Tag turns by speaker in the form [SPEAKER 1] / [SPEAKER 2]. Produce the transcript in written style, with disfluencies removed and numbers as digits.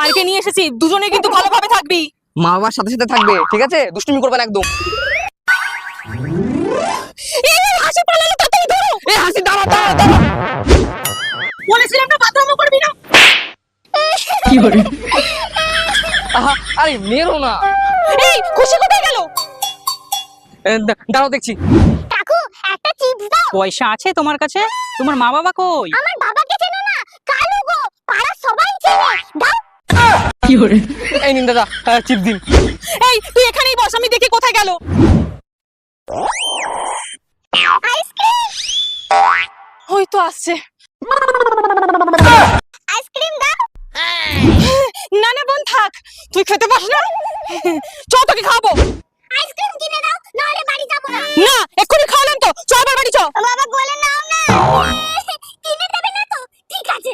[SPEAKER 1] পার্কে নিয়ে এসেছি, দুজনে কিন্তু ভালোভাবে থাকবি।
[SPEAKER 2] মা বাবার সাথে সাথে থাকবে, ঠিক আছে? দুষ্টুমি করবে না একদম।
[SPEAKER 1] এই হাসি পালালো, তাড়াতাড়ি ধরো।
[SPEAKER 2] এই হাসি, দাঁড়া দাঁড়া দাঁড়া।
[SPEAKER 1] বলেছিলাম না বাথরুমে করবি না।
[SPEAKER 2] আহা, আরে মেরো না।
[SPEAKER 1] এই খুশি কোথায় গেল?
[SPEAKER 2] দাঁড়াও দেখছি।
[SPEAKER 3] কাকু একটা চিপস দাও।
[SPEAKER 1] পয়সা আছে তোমার কাছে? তোমার মা বাবা কই?
[SPEAKER 3] আমার বাবাকে চেনো না? কালু গো, পাড়া সবাই চেনে। দাও।
[SPEAKER 2] এই নিন দাদা, চিপ দিন।
[SPEAKER 1] এই তুই এখানেই বস, আমি দেখি কোথায় গেল।
[SPEAKER 3] আইসক্রিম।
[SPEAKER 1] ওই তো আসছে।
[SPEAKER 3] আইসক্রিম দাও।
[SPEAKER 1] না না বোন থাক, তুই খেতে পাস না। চ তোকে খাবো।
[SPEAKER 3] আইসক্রিম কিনে দাও, নাহলে বাড়ি যাব না।
[SPEAKER 1] না এক্ষুনি খাওয়ালাম তো, চ আবার বাড়ি চ।
[SPEAKER 3] বাবা বলে নাও না। কিনে দেবে না তো? ঠিক আছে।